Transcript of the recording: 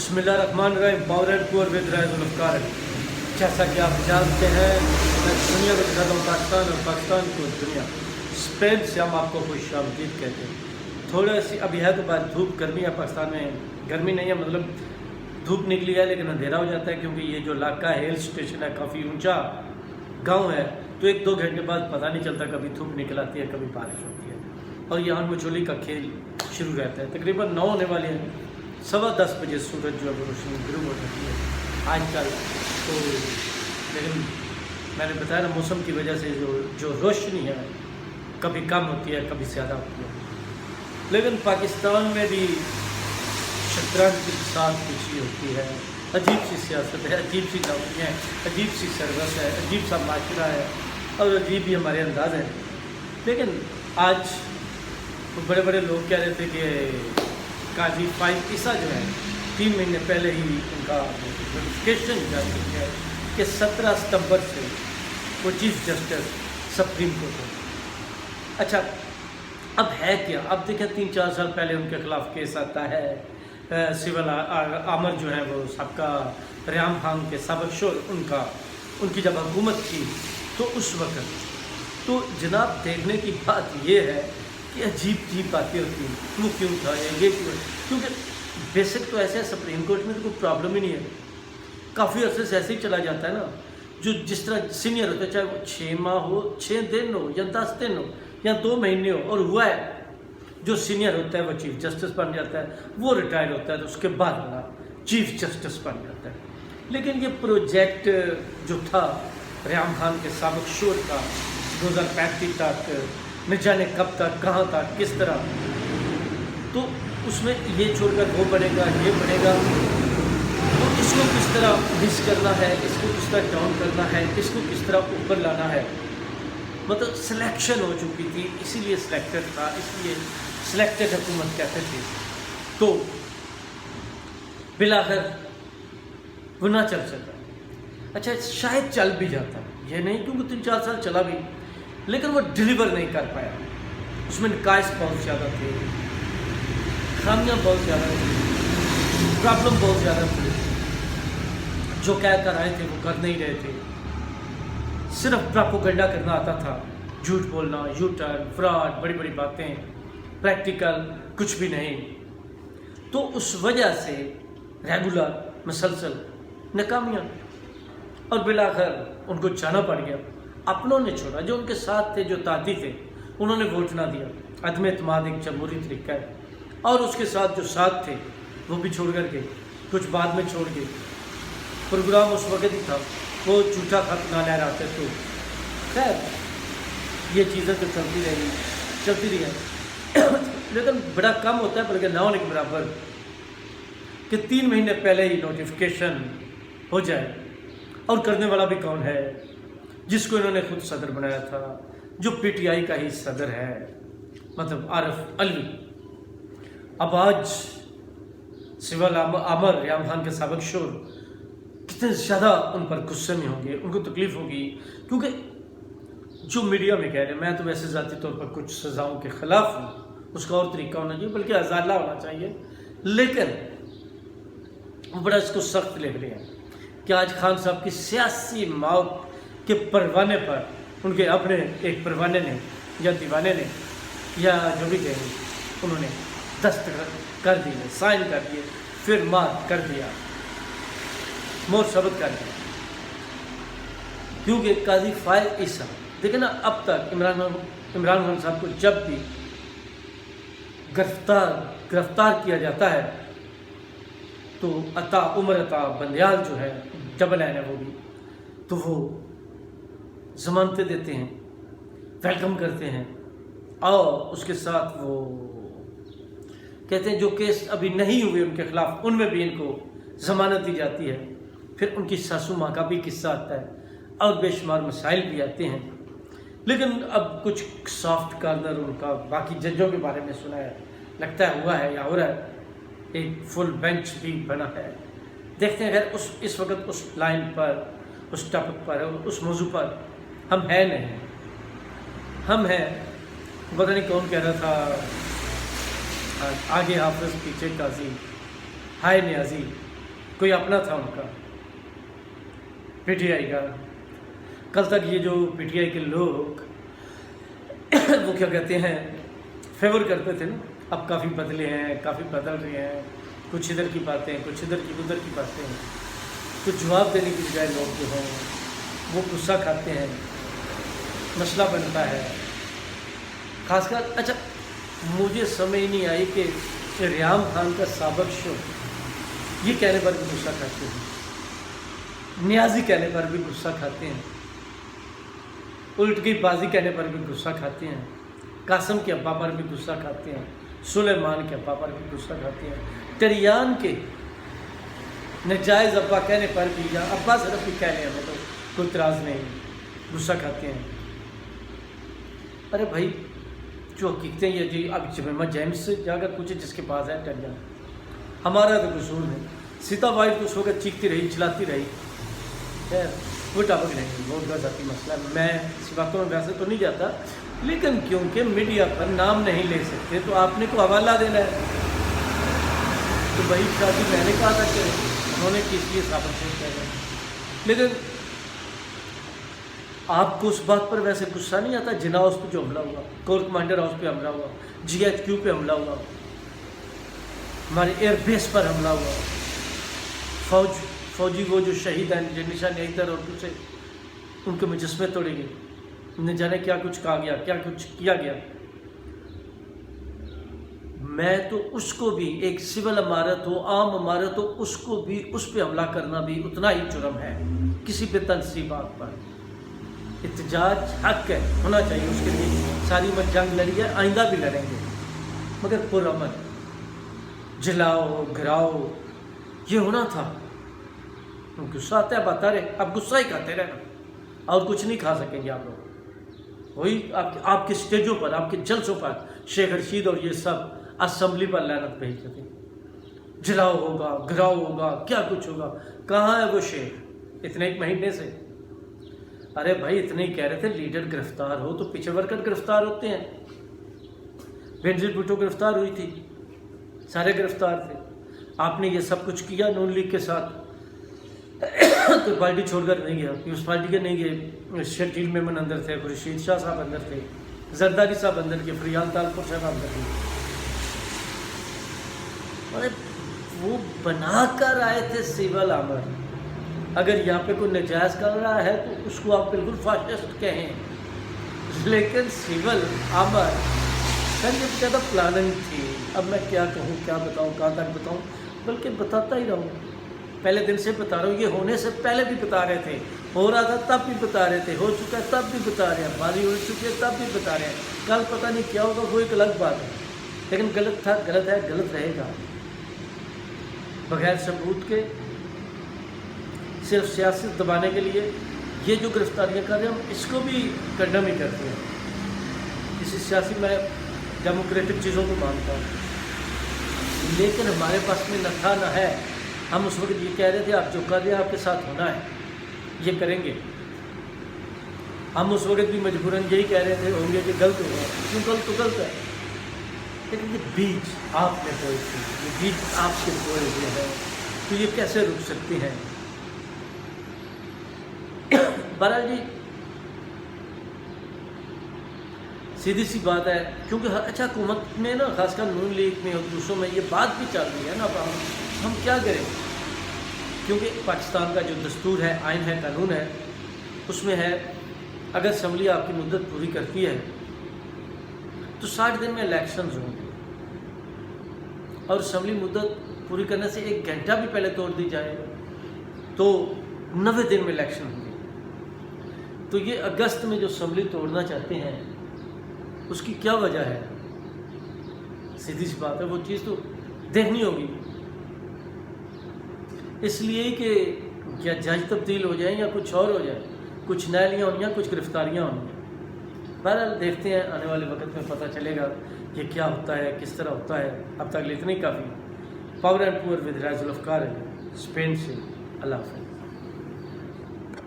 बिस्मिल्लाहिर्रहमानिर्रहीम। Power and poor with Zulfikar. जैसा कि आप जानते हैं, मैं दुनिया को दिखाता हूँ पाकिस्तान, और पाकिस्तान को दुनिया। स्पेन से हम आपको खुशामदीद कहते हैं। थोड़ा सी अभी है तो बात धूप, गर्मी है पाकिस्तान में। गर्मी नहीं है, मतलब धूप निकली है लेकिन अंधेरा हो जाता है, क्योंकि ये जो इलाका है हिल स्टेशन है, काफ़ी ऊंचा गांव है, तो 1-2 घंटे बाद पता नहीं चलता कभी धूप निकल आती है, कभी बारिश होती है, और यहाँ मचोली का खेल शुरू रहता है। तकरीबन 9 होने वाले हैं, 10:15 बजे सूरज जो है रोशनी शुरू हो जाती है आजकल। तो लेकिन मैंने बताया ना, मौसम की वजह से जो रोशनी है कभी कम होती है, कभी ज़्यादा होती है। लेकिन पाकिस्तान में भी शतरंज के साथ कुछ होती है। अजीब सी सियासत है, अजीब सी नौकरियाँ हैं, अजीब सी सरबस है, अजीब सा माशरा है, और अजीब ही हमारे अंदाज हैं। लेकिन आज तो बड़े बड़े लोग कह रहे थे कि काजी फाइज ईसा जो है 3 महीने पहले ही उनका नोटिफिकेशन जारी किया है कि 17 सितंबर से वो चीफ जस्टिस सुप्रीम कोर्ट हो। अच्छा, अब है क्या? अब देखें, 3-4 साल पहले उनके खिलाफ केस आता है। सिविल आमर जो है वो सबका रियाम खान के सबक शोर उनकी जब हुकूमत थी तो उस वक्त तो जनाब देखने की बात ये है कि अजीब बातें होती हैं। वो क्यों था ये क्यों? क्योंकि बेसिक तो ऐसे है, सुप्रीम कोर्ट में तो कोई प्रॉब्लम ही नहीं है। काफ़ी अरसे से ऐसे ही चला जाता है ना, जो जिस तरह सीनियर होता है, चाहे वो 6 माह हो, 6 दिन हो, या 10 दिन हो, या 2 महीने हो, और हुआ है जो सीनियर होता है वो चीफ जस्टिस बन जाता है, वो रिटायर होता है तो उसके बाद वाला चीफ जस्टिस बन जाता है। लेकिन ये प्रोजेक्ट जो था रियाम खान के सबक शोर का 2035 तक, न जाने कब तक, कहाँ तक, किस तरह, तो उसमें ये छोड़कर वो बनेगा, ये बनेगा, तो इसको किस तरह मिस करना है, इसको किस तरह डाउन करना है, इसको किस तरह ऊपर लाना है, मतलब सिलेक्शन हो चुकी थी, इसीलिए सिलेक्टेड था, इसलिए सिलेक्टेड हुकूमत कहते थे। तो बिलाखिर वो ना चल सका। अच्छा, शायद चल भी जाता, ये नहीं क्योंकि 3-4 साल चला भी, लेकिन वो डिलीवर नहीं कर पाया। उसमें नकाइस बहुत ज़्यादा थे, खामियाँ बहुत ज़्यादा थी, प्रॉब्लम बहुत ज़्यादा थी। जो कह कर आए थे वो कर नहीं रहे थे, सिर्फ प्रोपेगेंडा करना आता था, झूठ बोलना, यू टर्न, फ्रॉड, बड़ी बड़ी बातें, प्रैक्टिकल कुछ भी नहीं। तो उस वजह से रेगुलर मसलसल नाकामियाँ, और बिलाखिर उनको जाना पड़ गया। अपनों ने छोड़ा, जो उनके साथ थे, जो ताती थे, उन्होंने वोट ना दिया। अदम एतमाद एक जमहूरी तरीका है, और उसके साथ जो साथ थे वो भी छोड़ कर गए, कुछ बाद में छोड़ गए। प्रोग्राम उस वक्त ही था, वो झूठा खत ना लहराते। तो खैर ये चीज़ें तो चलती रही हैं लेकिन बड़ा कम होता है, बल्कि ना होने के बराबर, कि 3 महीने पहले ही नोटिफिकेशन हो जाए। और करने वाला भी कौन है? जिसको इन्होंने खुद सदर बनाया था, जो PTI का ही सदर है, मतलब आरिफ अलवी। अब आज सिविल आमर रियाम खान के सबक शोर कितने ज़्यादा उन पर गुस्से में होंगे, उनको तकलीफ़ होगी, क्योंकि जो मीडिया में कह रहे हैं, मैं तो वैसे ज़ाती तौर पर कुछ सज़ाओं के ख़िलाफ़ हूँ, उसका और तरीका होना चाहिए, बल्कि अज़ाला होना चाहिए। लेकिन वो बड़ा इसको सख्त लिख रहे हैं कि आज खान साहब की सियासी मौत के परवाने पर उनके अपने एक परवाने ने या दीवाने ने या जो भी कहें, उन्होंने दस्तखत कर दिए, साइन कर दिए, फिर मार कर दिया, मोर शब्द कर दिया, क्योंकि काजी फाइज ईसा, देखिए ना, अब तक इमरान खान साहब को जब भी गिरफ्तार किया जाता है तो उमर अता बंदयाल जो है, डबल एन है वो भी, तो वो जमानतें देते हैं, वेलकम करते हैं, और उसके साथ वो कहते हैं जो केस अभी नहीं हुए उनके खिलाफ, उनमें भी इनको ज़मानत दी जाती है। फिर उनकी सासू माँ का भी किस्सा आता है, और बेशुमार मसाइल भी आते हैं। लेकिन अब कुछ सॉफ्ट कार्नर उनका बाकी जजों के बारे में सुना है, लगता है हुआ है या हो रहा है, एक फुल बेंच भी बना है। देखते हैं अगर इस वक्त उस लाइन पर, उस टॉपिक पर, उस मौजू पर हम हैं नहीं, हम हैं, पता नहीं कौन कह रहा था, आगे हाफिज पीछे काजी, हाय न्याजी, कोई अपना था उनका पीटीआई का। कल तक ये जो पीटीआई के लोग वो क्या कहते हैं फेवर करते थे ना, अब काफ़ी बदले हैं, काफ़ी बदल रहे हैं, कुछ इधर की बातें, कुछ इधर की उधर की बातें हैं। तो जवाब देने की बजाय लोग जो हैं वो गुस्सा खाते हैं, मसला बनता है। खासकर अच्छा मुझे समझ नहीं आई कि रियाम खान का साबिक शो ये कहने पर भी गुस्सा खाते हैं, नियाजी कहने पर भी गुस्सा खाते हैं, उल्ट की बाजी कहने पर भी गुस्सा खाते हैं, कासम के अब्बा पर भी गुस्सा खाते हैं, सुलेमान के अब्बा पर भी गुस्सा खाते हैं, तरियान के नजायज़ अब्बा कहने पर भी या अब्बा सिर्फ भी कहने हमें तो कोई इतराज़ नहीं, गुस्सा खाते हैं। अरे भाई जो हकीकतें ये जी अब जमीमा जेम्स से जाकर पूछे जिसके पास है तरियान, हमारा तो कसूर नहीं। सीता वाइफ को सो कर चीखती रही, चिल्लाती रही, खैर वो टॉपिक नहीं, बहुत गजाती मसला। मैं इस बातों में वैसे तो नहीं जाता, लेकिन क्योंकि मीडिया पर नाम नहीं ले सकते तो आपने को हवाला देना है। तो वही शादी मैंने कहा था कि उन्होंने किस लिए साबित नहीं किया, लेकिन आपको उस बात पर वैसे गुस्सा नहीं आता जिना हाउस पे जो हमला हुआ, कोर कमांडर हाउस पे हमला हुआ, GHQ पे हमला हुआ, हमारे एयरबेस पर हमला हुआ, फौजी वो जो शहीद हैं जिनशा निहत्तर और दूसरे उनके मुजस्मे तोड़े गए, न जाने क्या कुछ कहा गया, क्या कुछ किया गया। मैं तो उसको भी एक सिविल इमारत हो, आम इमारत हो, उसको भी उस पर हमला करना भी उतना ही जुर्म है। किसी पे तनसीबात पर एहतजाज हक है, होना चाहिए, उसके लिए सारी उम्र जंग लड़ी है, आइंदा भी लड़ेंगे, मगर पुरअमन जलाओ गिराओ ये होना था। गुस्सा आता है बता रहे, अब गुस्सा ही खाते रहना और कुछ नहीं खा सकेंगे आप लोग। वही आपके स्टेजों पर, आपके जलसों पर शेख रशीद और ये सब असम्बली पर लानत भेजते थे, जलाओ होगा गिराओ होगा क्या कुछ होगा। कहाँ है वो शेख इतने एक महीने से? अरे भाई इतने ही कह रहे थे लीडर गिरफ्तार हो तो पीछे वर्कर गिरफ्तार होते हैं। बेनजीर भुट्टो गिरफ्तार हुई थी, सारे गिरफ्तार थे। आपने ये सब कुछ किया नून लीग के साथ, कोई पार्टी छोड़कर नहीं गया, उस पार्टी के नहीं गए। शर्जील मेमन अंदर थे, खुर्शीद शाह साहब अंदर थे, जरदारी साहब अंदर के, फरियाल तालपुर साहब अंदर थे। अरे वो बना कर आए थे सिविल आमर। अगर यहाँ पे कोई नजायज़ कर रहा है तो उसको आप बिल्कुल फाशिस्ट कहें, लेकिन सिविल आमर सर ये ज़्यादा प्लानिंग थी। अब मैं क्या कहूँ, क्या बताऊँ, कहाँ तक बताऊँ, बल्कि बताता ही रहूँ। पहले दिन से बता रहा हूँ, ये होने से पहले भी बता रहे थे, हो रहा था तब भी बता रहे थे, हो चुका है तब भी बता रहे हैं, बारी हो चुकी है तब भी बता रहे हैं। कल पता नहीं क्या होगा, वो एक अलग बात है, लेकिन गलत था, गलत है, गलत रहेगा। बगैर सबूत के सिर्फ सियासत दबाने के लिए ये जो गिरफ्तारियाँ कर रहे हैं, हम इसको भी कंडम ही करते हैं। इसी सियासी मैं डेमोक्रेटिक चीज़ों को मानता हूँ, लेकिन हमारे पास में न था न है। हम उस वक्त ये कह रहे थे आप जो कर रहे हैं आपके साथ होना है, ये करेंगे। हम उस वक्त भी मजबूरन यही कह रहे थे होंगे कि गलत होगा, क्यों गलत तो गलत है, लेकिन ये बीज आपने बोए थे, ये बीज आपके बोए हुए हैं, तो ये कैसे रुक सकते हैं? बहरहाल जी सीधी सी बात है, क्योंकि अच्छा हुकूमत में ना, खासकर नून लीग में और दूसरों में ये बात भी चल रही है ना, अब हम क्या करें, क्योंकि पाकिस्तान का जो दस्तूर है, आइन है, कानून है, उसमें है अगर असम्बली आपकी मुद्दत पूरी करती है तो 60 दिन में इलेक्शंस होंगे, और असम्बली मुद्दत पूरी करने से 1 घंटा भी पहले तोड़ दी जाए तो 90 दिन में इलेक्शन होंगे। तो ये अगस्त में जो असम्बली तोड़ना चाहते हैं उसकी क्या वजह है? सीधी सी बात है, वो चीज़ तो देखनी होगी, इसलिए कि क्या जज तब्दील हो जाए या कुछ और हो जाए, कुछ नैलियाँ होनी, कुछ गिरफ्तारियाँ होनी। बहरहाल देखते हैं, आने वाले वक्त में पता चलेगा कि क्या होता है, किस तरह होता है। अब तक इतनी काफ़ी। Power and poor with rise Zulfiqar, Spain से। अल्लाह हाफ़िज़।